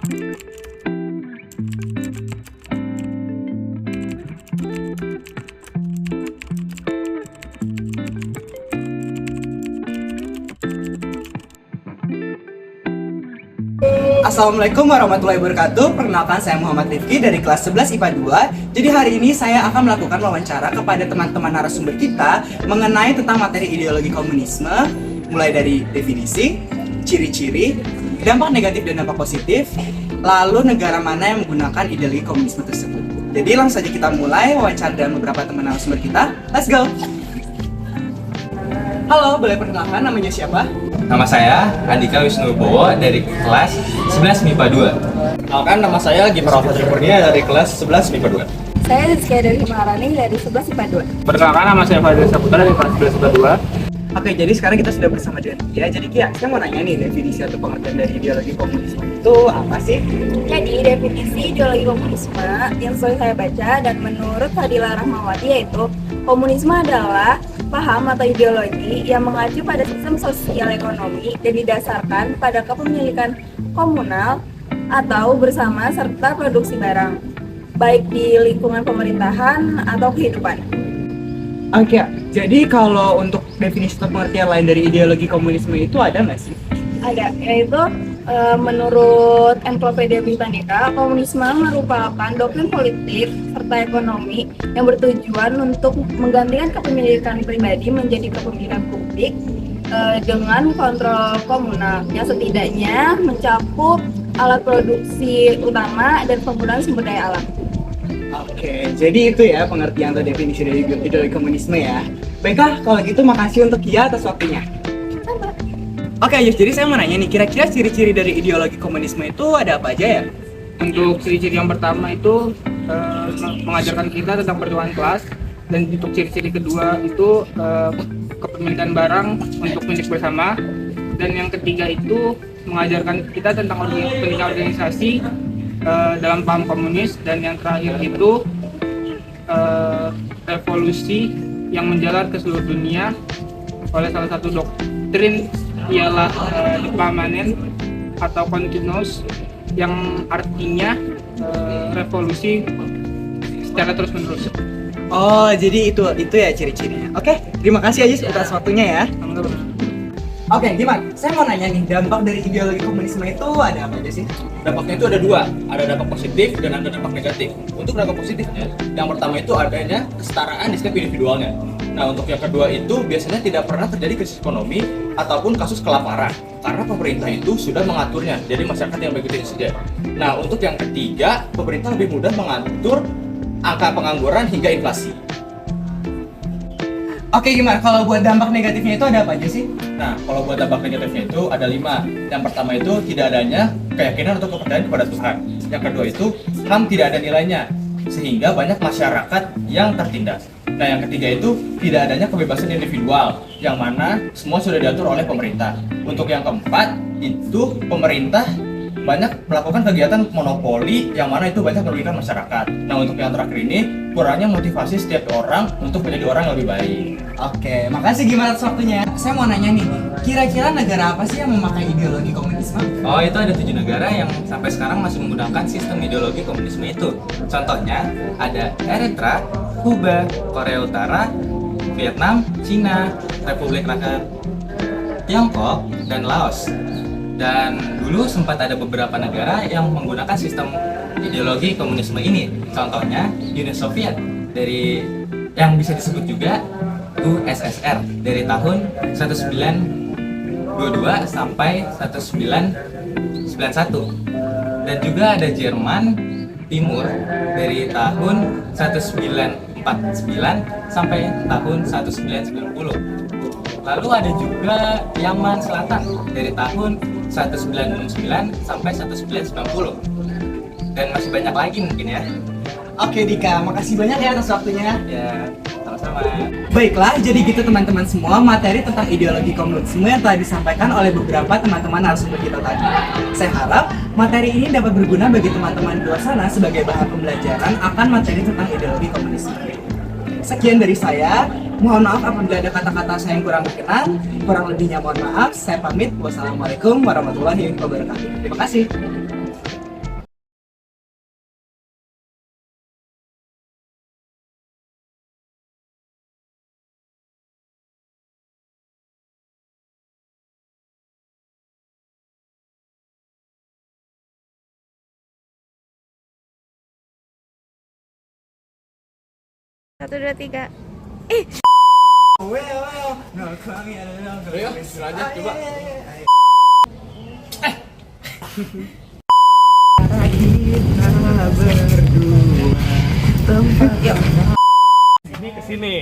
Assalamualaikum warahmatullahi wabarakatuh. Perkenalkan, saya Muhammad Rifki dari kelas 11 IPA 2. Jadi hari ini saya akan melakukan wawancara kepada teman-teman narasumber kita mengenai tentang materi ideologi komunisme, mulai dari definisi, ciri-ciri, dampak negatif dan dampak positif, lalu negara mana yang menggunakan ideologi komunisme tersebut. Jadi langsung saja kita mulai wawancara dengan beberapa teman narasumber kita. Let's go! Halo, boleh perkenalkan namanya siapa? Nama saya Andika Wisnubowo dari kelas 11 MIPA 2. Kenalkan, nama saya Gimar Alfadri Kurnia dari kelas 11 MIPA 2. Saya Rizky dari Maharani dari 11 IPA 2. Perkenalkan, nama saya Fadil Saputra dari kelas 11 IPA 2. Oke, jadi sekarang kita sudah bersama dengan Kia. Jadi Kia, saya mau nanya nih, definisi atau pengertian dari ideologi komunisme itu apa sih? Jadi definisi ideologi komunisme yang sering saya baca dan menurut Fadila Rahmawati yaitu komunisme adalah paham atau ideologi yang mengacu pada sistem sosial ekonomi dan didasarkan pada kepemilikan komunal atau bersama serta produksi barang, baik di lingkungan pemerintahan atau kehidupan. Oke, jadi kalau untuk definisi atau pengertian lain dari ideologi komunisme itu ada nggak sih? Ada, yaitu menurut Ensiklopedia Britannica, komunisme merupakan doktrin politik serta ekonomi yang bertujuan untuk menggantikan kepemilikan pribadi menjadi kepemilikan publik dengan kontrol komunal yang setidaknya mencakup alat produksi utama dan penggunaan sumber daya alam. Oke, jadi itu ya pengertian atau definisi dari ideologi komunisme ya. Baiklah, kalau gitu makasih untuk Kia atas waktunya. Oke Yus, jadi saya mau nanya nih, kira-kira ciri-ciri dari ideologi komunisme itu ada apa aja ya? Untuk ciri-ciri yang pertama itu mengajarkan kita tentang pertukaran kelas, dan untuk ciri-ciri kedua itu kepemilikan barang untuk milik bersama, dan yang ketiga itu mengajarkan kita tentang pendidikan organisasi dalam paham komunis, dan yang terakhir itu revolusi yang menjalar ke seluruh dunia oleh salah satu doktrin ialah permanen atau continuous, yang artinya revolusi secara terus menerus. Oh, jadi itu ya ciri-cirinya. Oke, terima kasih Yus atas waktunya ya. Oke, gimana? Saya mau nanya nih, dampak dari ideologi komunisme itu ada apa aja sih? Dampaknya itu ada dua, ada dampak positif dan ada dampak negatif. Untuk dampak positifnya, yang pertama itu adanya kesetaraan di setiap individualnya. Nah, untuk yang kedua itu biasanya tidak pernah terjadi krisis ekonomi ataupun kasus kelaparan karena pemerintah itu sudah mengaturnya, jadi masyarakat yang baik-baik saja. Nah, untuk yang ketiga, pemerintah lebih mudah mengatur angka pengangguran hingga inflasi. Oke, gimana? Kalau buat dampak negatifnya itu ada apa aja sih? Nah, kalau buat dampak negatifnya itu ada 5. Yang pertama itu tidak adanya keyakinan atau kepercayaan kepada Tuhan. Yang kedua itu HAM tidak ada nilainya, sehingga banyak masyarakat yang tertindas. Nah, yang ketiga itu tidak adanya kebebasan individual, yang mana semua sudah diatur oleh pemerintah. Untuk yang keempat itu pemerintah banyak melakukan kegiatan monopoli, yang mana itu banyak merugikan masyarakat. Nah, untuk yang terakhir ini kurangnya motivasi setiap orang untuk menjadi orang yang lebih baik. Oke, makasih gimana atas waktunya. Saya mau nanya nih, kira-kira negara apa sih yang memakai ideologi komunisme? Oh, itu ada 7 negara yang sampai sekarang masih menggunakan sistem ideologi komunisme itu. Contohnya ada Eritrea, Kuba, Korea Utara, Vietnam, Cina, Republik Rakyat Tiongkok, dan Laos. Dan dulu sempat ada beberapa negara yang menggunakan sistem ideologi komunisme ini. Contohnya Uni Soviet dari yang bisa disebut juga USSR dari tahun 1922 sampai 1991. Dan juga ada Jerman Timur dari tahun 1949 sampai tahun 1990. Lalu ada juga Yaman Selatan dari tahun 1969 sampai 1990. Dan masih banyak lagi mungkin ya. Oke Dika, makasih banyak ya atas waktunya. Ya, sama-sama. Baiklah, jadi gitu teman-teman semua, materi tentang ideologi komunisme yang telah disampaikan oleh beberapa teman-teman narasumber kita tadi. Saya harap materi ini dapat berguna bagi teman-teman di luar sana sebagai bahan pembelajaran akan materi tentang ideologi komunisme. Sekian dari saya. Mohon maaf apabila ada kata-kata saya yang kurang berkenan. Kurang lebihnya mohon maaf. Saya pamit. Wassalamualaikum warahmatullahi wabarakatuh. Terima kasih. 1, 2, 3. Ayo, lanjut coba. Ini kesini.